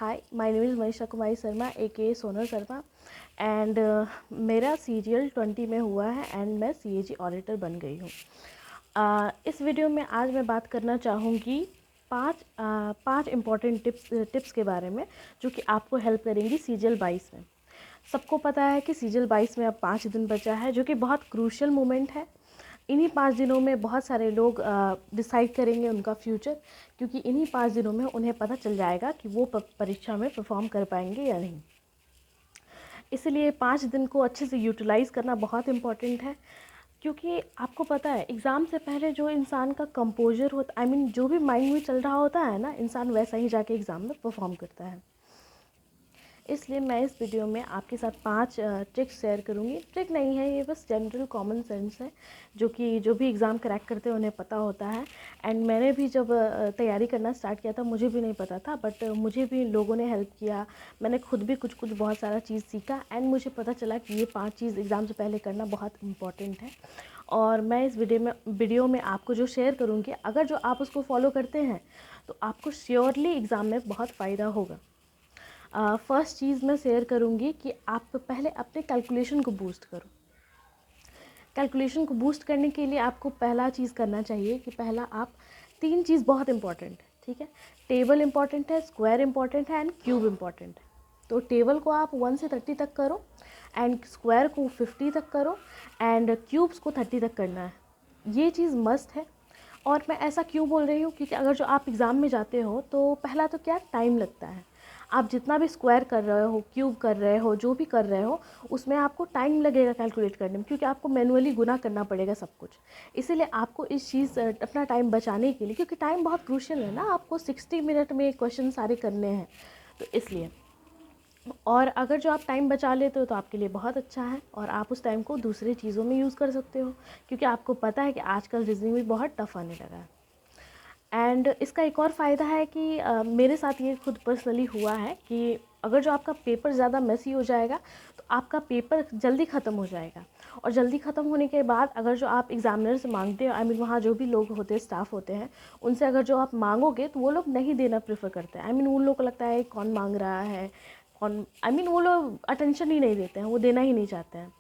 Hi, my name is Manisha Kumari Sharma AKA Sonal Sharma and मेरा serial 20 में हुआ है एंड मैं CAG ऑडिटर बन गई हूँ। इस वीडियो में आज मैं बात करना चाहूँगी पाँच इम्पॉर्टेंट टिप्स के बारे में जो कि आपको हेल्प करेंगी सीरियल 22 में। सबको पता है कि सीरियल 22 में अब 5 दिन बचा है, जो कि बहुत क्रूशियल मोमेंट है। इन्हीं 5 दिनों में बहुत सारे लोग डिसाइड करेंगे उनका फ्यूचर, क्योंकि इन्हीं 5 दिनों में उन्हें पता चल जाएगा कि वो परीक्षा में परफॉर्म कर पाएंगे या नहीं। इसलिए 5 दिन को अच्छे से यूटिलाइज़ करना बहुत इम्पॉर्टेंट है, क्योंकि आपको पता है एग्ज़ाम से पहले जो इंसान का कंपोजर होता जो भी माइंड में चल रहा होता है ना, इंसान वैसा ही जाके एग्ज़ाम में परफॉर्म करता है। इसलिए मैं इस वीडियो में आपके साथ 5 ट्रिक्स शेयर करूँगी। ट्रिक नहीं है ये, बस जनरल कॉमन सेंस है जो भी एग्ज़ाम क्रैक करते हैं उन्हें पता होता है। एंड मैंने भी जब तैयारी करना स्टार्ट किया था मुझे भी नहीं पता था, बट मुझे भी लोगों ने हेल्प किया। मैंने खुद भी कुछ बहुत सारा चीज़ सीखा एंड मुझे पता चला कि ये 5 चीज़ एग्ज़ाम से पहले करना बहुत इम्पॉर्टेंट है। और मैं इस वीडियो में आपको जो शेयर करूँगी, अगर जो आप उसको फॉलो करते हैं तो आपको श्योरली एग्ज़ाम में बहुत फ़ायदा होगा। फर्स्ट चीज़ मैं शेयर करूँगी कि आप पहले अपने कैलकुलेशन को बूस्ट करो। कैलकुलेशन को बूस्ट करने के लिए आपको पहला चीज़ करना चाहिए कि पहला आप 3 चीज़ बहुत इंपॉर्टेंट है, ठीक है। टेबल इंपॉर्टेंट है, स्क्वायर इंपॉर्टेंट है एंड क्यूब इंपॉर्टेंट है। तो टेबल को आप 1 से 30 तक करो एंड स्क्वायर को 50 तक करो एंड क्यूब्स को 30 तक करना है। ये चीज़ मस्ट है। और मैं ऐसा क्यों बोल रही हूँ, क्योंकि अगर जो आप एग्ज़ाम में जाते हो तो पहला तो क्या टाइम लगता है। आप जितना भी स्क्वायर कर रहे हो, क्यूब कर रहे हो, जो भी कर रहे हो, उसमें आपको टाइम लगेगा कैलकुलेट करने में, क्योंकि आपको मैनुअली गुना करना पड़ेगा सब कुछ। इसीलिए आपको इस चीज़ अपना टाइम बचाने के लिए, क्योंकि टाइम बहुत क्रूशियल है ना, आपको 60 मिनट में क्वेश्चन सारे करने हैं, तो इसलिए। और अगर जो आप टाइम बचा लेते हो तो आपके लिए बहुत अच्छा है और आप उस टाइम को दूसरी चीज़ों में यूज़ कर सकते हो, क्योंकि आपको पता है कि आजकल रीजनिंग भी बहुत टफ आने लगा है। एंड इसका एक और फ़ायदा है कि मेरे साथ ये खुद पर्सनली हुआ है कि अगर जो आपका पेपर ज़्यादा मेसी हो जाएगा तो आपका पेपर जल्दी ख़त्म हो जाएगा। और जल्दी ख़त्म होने के बाद अगर जो आप एग्ज़ामिनर से मांगते हो, वहाँ जो भी लोग होते हैं, स्टाफ होते हैं, उनसे अगर जो आप मांगोगे तो वो लोग नहीं देना प्रेफर करते हैं। उन लोगों को लगता है कौन मांग रहा है, कौन वो लोग अटेंशन ही नहीं देते हैं, वो देना ही नहीं चाहते हैं।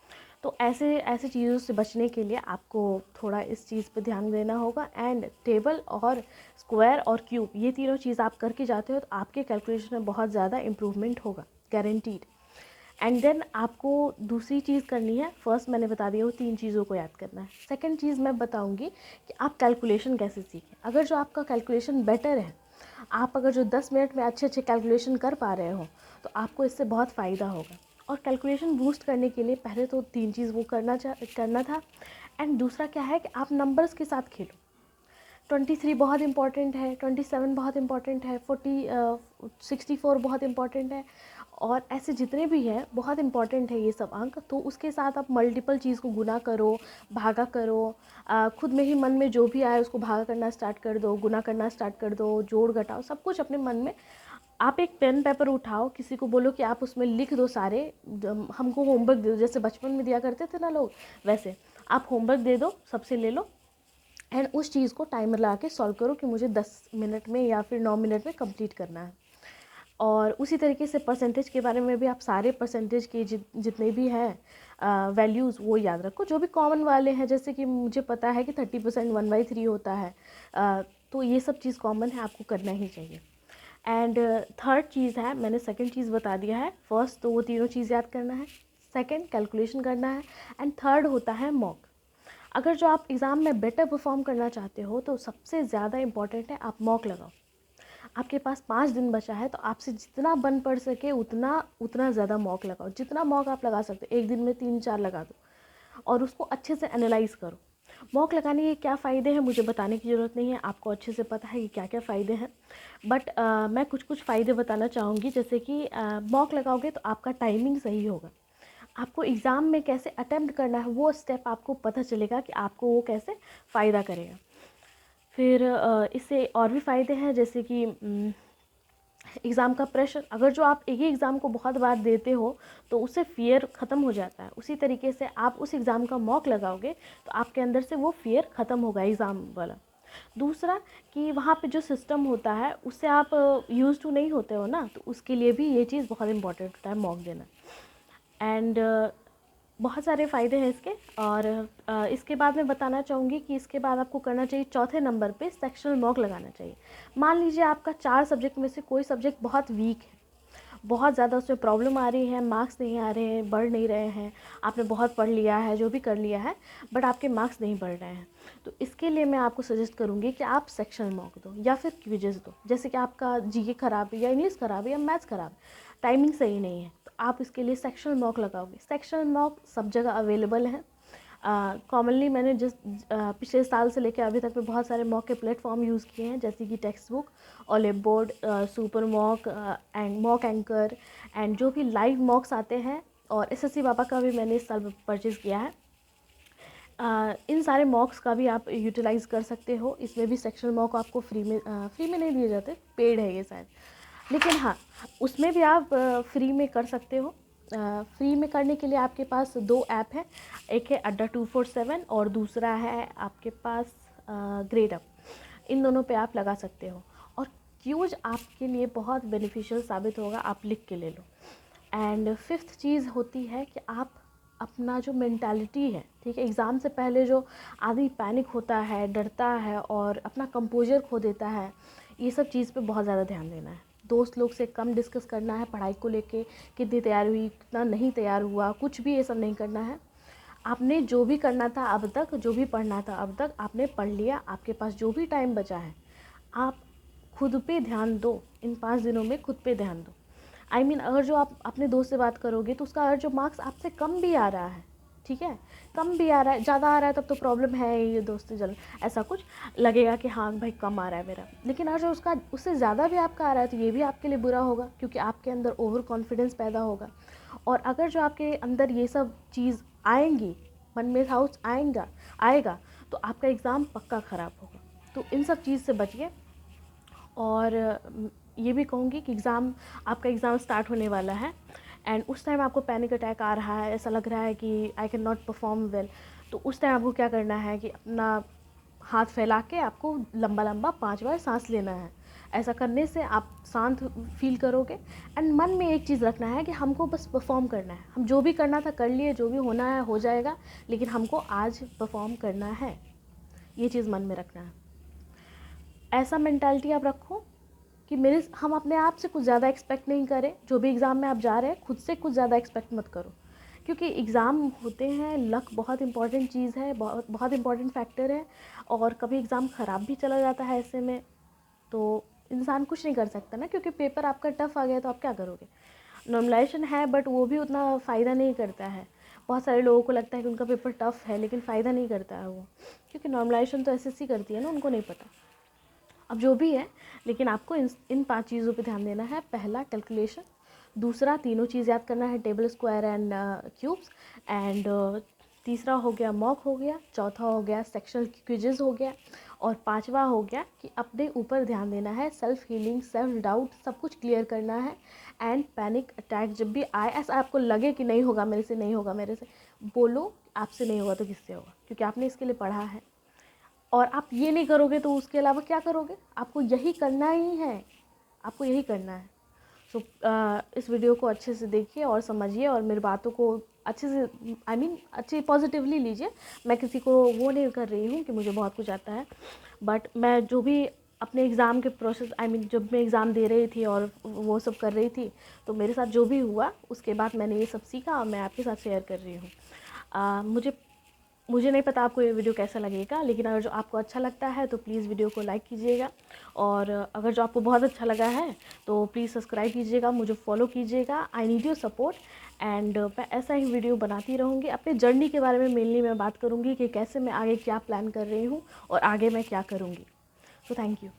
तो ऐसे चीज़ों से बचने के लिए आपको थोड़ा इस चीज़ पे ध्यान देना होगा। एंड टेबल और स्क्वायर और क्यूब, ये तीनों चीज़ आप करके जाते हो तो आपके कैलकुलेशन में बहुत ज़्यादा इम्प्रूवमेंट होगा, गारंटीड। एंड देन आपको दूसरी चीज़ करनी है। फर्स्ट मैंने बता दिया वो 3 चीज़ों को याद करना है। सेकंड चीज़ मैं बताऊंगी कि आप कैलकुलेशन कैसे सीखें। अगर जो आपका कैलकुलेशन बेटर है, आप अगर जो 10 मिनट में अच्छे कैलकुलेशन कर पा रहे हो, तो आपको इससे बहुत फ़ायदा होगा। और कैलकुलेशन बूस्ट करने के लिए पहले तो 3 चीज़ वो करना था। एंड दूसरा क्या है कि आप नंबर्स के साथ खेलो। 23 बहुत इंपॉर्टेंट है, 27 बहुत इंपॉर्टेंट है, 64 बहुत इंपॉर्टेंट है, और ऐसे जितने भी हैं बहुत इंपॉर्टेंट है ये सब अंक। तो उसके साथ आप मल्टीपल चीज़ को गुना करो, भागा करो, खुद में ही मन में जो भी आए उसको भागा करना स्टार्ट कर दो, गुना करना स्टार्ट कर दो, जोड़ घटाओ, सब कुछ अपने मन में। आप एक पेन पेपर उठाओ, किसी को बोलो कि आप उसमें लिख दो सारे, हमको होमवर्क दे दो, जैसे बचपन में दिया करते थे ना लोग, वैसे आप होमवर्क दे दो, सबसे ले लो एंड उस चीज़ को टाइमर लगा के सॉल्व करो कि मुझे 10 मिनट में या फिर 9 मिनट में कंप्लीट करना है। और उसी तरीके से परसेंटेज के बारे में भी आप सारे परसेंटेज के जितने भी हैं वैल्यूज़ वो याद रखो, जो भी कॉमन वाले हैं। जैसे कि मुझे पता है कि 30% 1/3 होता है, तो ये सब चीज़ कॉमन है, आपको करना ही चाहिए। एंड थर्ड चीज़ है, मैंने सेकंड चीज़ बता दिया है। फर्स्ट तो वो तीनों चीज़ याद करना है, सेकंड कैलकुलेशन करना है, एंड थर्ड होता है मॉक। अगर जो आप एग्ज़ाम में बेटर परफॉर्म करना चाहते हो तो सबसे ज़्यादा इम्पॉर्टेंट है आप मॉक लगाओ। आपके पास 5 दिन बचा है, तो आपसे जितना बन पड़ सके उतना ज़्यादा मॉक लगाओ। जितना मॉक आप लगा सकते हो, एक दिन में 3-4 लगा दो और उसको अच्छे से एनालाइज़ करो। मॉक लगाने के क्या फ़ायदे हैं मुझे बताने की ज़रूरत नहीं है, आपको अच्छे से पता है कि क्या क्या फ़ायदे हैं। बट मैं कुछ फ़ायदे बताना चाहूँगी। जैसे कि मॉक लगाओगे तो आपका टाइमिंग सही होगा, आपको एग्ज़ाम में कैसे अटेम्प्ट करना है वो स्टेप आपको पता चलेगा कि आपको वो कैसे फ़ायदा करेगा। फिर इससे और भी फ़ायदे हैं, जैसे कि एग्ज़ाम का प्रेशर। अगर जो आप एक ही एग्ज़ाम को बहुत बार देते हो तो उससे फ़ियर ख़त्म हो जाता है। उसी तरीके से आप उस एग्ज़ाम का मॉक लगाओगे तो आपके अंदर से वो फ़ियर ख़त्म होगा एग्ज़ाम वाला। दूसरा कि वहाँ पे जो सिस्टम होता है उससे आप यूज़ टू नहीं होते हो ना, तो उसके लिए भी ये चीज़ बहुत इंपॉर्टेंट होता है मॉक देना। एंड बहुत सारे फ़ायदे हैं इसके। और इसके बाद मैं बताना चाहूँगी कि इसके बाद आपको करना चाहिए चौथे नंबर पे सेक्शनल मॉक लगाना चाहिए। मान लीजिए आपका 4 सब्जेक्ट में से कोई सब्जेक्ट बहुत वीक है, बहुत ज़्यादा उसमें प्रॉब्लम आ रही है, मार्क्स नहीं आ रहे हैं, बढ़ नहीं रहे हैं, आपने बहुत पढ़ लिया है, जो भी कर लिया है, बट आपके मार्क्स नहीं बढ़ रहे हैं, तो इसके लिए मैं आपको सजेस्ट करूँगी कि आप सेक्शनल मॉक दो या फिर क्विज़ेस दो। जैसे कि आपका जीके ख़राब है या इंग्लिश ख़राब है या मैथ्स ख़राब है, टाइमिंग सही नहीं है, तो आप इसके लिए सेक्शनल मॉक लगाओगे। सेक्शनल मॉक सब जगह अवेलेबल है। कॉमनली मैंने पिछले साल से लेकर अभी तक में बहुत सारे मॉक के प्लेटफॉर्म यूज़ किए हैं, जैसे कि text book, olive board, super mock and mock anchor, and जो भी लाइव मॉक्स आते हैं, और एसएससी बाबा का भी मैंने इस साल परचेज़ किया है। इन सारे मॉक्स का भी आप यूटिलाइज़ कर सकते हो। इसमें भी सेक्शनल मॉक आपको फ्री में नहीं दिए जाते, पेड है ये शायद, लेकिन हाँ उसमें भी आप फ्री में कर सकते हो। फ्री में करने के लिए आपके पास 2 ऐप है, एक है अड्डा 247 और दूसरा है आपके पास ग्रेड अप। इन दोनों पे आप लगा सकते हो, और क्यूज आपके लिए बहुत बेनिफिशियल साबित होगा, आप लिख के ले लो। एंड 5th चीज़ होती है कि आप अपना जो मेंटालिटी है, ठीक है, एग्ज़ाम से पहले जो आदमी पैनिक होता है, डरता है और अपना कंपोजर खो देता है, ये सब चीज़ पे बहुत ज़्यादा ध्यान देना है। दोस्त लोग से कम डिस्कस करना है पढ़ाई को लेके, कितनी तैयार हुई, कितना नहीं तैयार हुआ, कुछ भी ये सब नहीं करना है। आपने जो भी करना था अब तक, जो भी पढ़ना था अब तक आपने पढ़ लिया, आपके पास जो भी टाइम बचा है, आप खुद पे ध्यान दो। इन 5 दिनों में खुद पे ध्यान दो। अगर जो आप अपने दोस्त से बात करोगे तो उसका अगर जो मार्क्स आपसे कम भी आ रहा है, ठीक है, कम भी आ रहा है, ज़्यादा आ रहा है, तब तो प्रॉब्लम है, ये दोस्त जल ऐसा कुछ लगेगा कि हाँ भाई कम आ रहा है मेरा। लेकिन अगर जो उससे ज़्यादा भी आपका आ रहा है, तो ये भी आपके लिए बुरा होगा, क्योंकि आपके अंदर ओवर कॉन्फिडेंस पैदा होगा। और अगर जो आपके अंदर ये सब चीज़ आएंगी, मन में डाउट्स आएगा, तो आपका एग्ज़ाम पक्का ख़राब होगा। तो इन सब चीज़ से बचिए। और ये भी कहूँगी कि आपका एग्ज़ाम स्टार्ट होने वाला है, एंड उस टाइम आपको पैनिक अटैक आ रहा है, ऐसा लग रहा है कि I can not perform well, तो उस टाइम आपको क्या करना है कि अपना हाथ फैला के आपको लंबा लंबा 5 बार सांस लेना है। ऐसा करने से आप शांत फील करोगे। एंड मन में एक चीज़ रखना है कि हमको बस परफॉर्म करना है, हम जो भी करना था कर लिए, जो भी होना है हो जाएगा, लेकिन हमको आज परफॉर्म करना है, ये चीज़ मन में रखना है। ऐसा मेंटालिटी आप रखो कि हम अपने आप से कुछ ज़्यादा एक्सपेक्ट नहीं करें। जो भी एग्ज़ाम में आप जा रहे हैं, खुद से कुछ ज़्यादा एक्सपेक्ट मत करो, क्योंकि एग्ज़ाम होते हैं, लक बहुत इंपॉर्टेंट चीज़ है, बहुत बहुत इंपॉर्टेंट फैक्टर है। और कभी एग्ज़ाम ख़राब भी चला जाता है ऐसे में, तो इंसान कुछ नहीं कर सकता ना, क्योंकि पेपर आपका टफ़ आ गया तो आप क्या करोगे। नॉर्मलाइजेशन है, बट वो भी उतना फ़ायदा नहीं करता है। बहुत सारे लोगों को लगता है कि उनका पेपर टफ़ है, लेकिन फ़ायदा नहीं करता है वो, क्योंकि नॉर्मलाइजेशन तो एसएससी करती है ना, उनको नहीं पता। अब जो भी है, लेकिन आपको इन 5 चीज़ों पे ध्यान देना है। पहला कैलकुलेशन, दूसरा तीनों चीज़ याद करना है, table, square and cubes, and तीसरा हो गया मॉक हो गया, चौथा हो गया सेक्शनल क्विज़ेस हो गया, और पांचवा हो गया कि अपने ऊपर ध्यान देना है, सेल्फ हीलिंग, सेल्फ डाउट, सब कुछ क्लियर करना है। एंड पैनिक अटैक जब भी आए, ऐसा आपको लगे कि नहीं होगा मेरे से, नहीं होगा मेरे से, बोलो आपसे नहीं होगा तो किससे होगा, क्योंकि आपने इसके लिए पढ़ा है। और आप ये नहीं करोगे तो उसके अलावा क्या करोगे, आपको यही करना ही है, आपको यही करना है। सो इस वीडियो को अच्छे से देखिए और समझिए, और मेरी बातों को अच्छे से अच्छे पॉजिटिवली लीजिए। मैं किसी को वो नहीं कर रही हूँ कि मुझे बहुत कुछ आता है, बट मैं जो भी अपने एग्ज़ाम के प्रोसेस जब मैं एग्ज़ाम दे रही थी और वो सब कर रही थी, तो मेरे साथ जो भी हुआ उसके बाद मैंने ये सब सीखा और मैं आपके साथ शेयर कर रही हूँ। मुझे नहीं पता आपको ये वीडियो कैसा लगेगा, लेकिन अगर जो आपको अच्छा लगता है तो प्लीज़ वीडियो को लाइक कीजिएगा, और अगर जो आपको बहुत अच्छा लगा है तो प्लीज़ सब्सक्राइब कीजिएगा, मुझे फॉलो कीजिएगा। I need your support, and मैं ऐसा ही वीडियो बनाती रहूँगी। अपने जर्नी के बारे में मेनली मैं बात करूँगी कि कैसे मैं आगे क्या प्लान कर रही हूँ और आगे मैं क्या करूँगी। So thank you.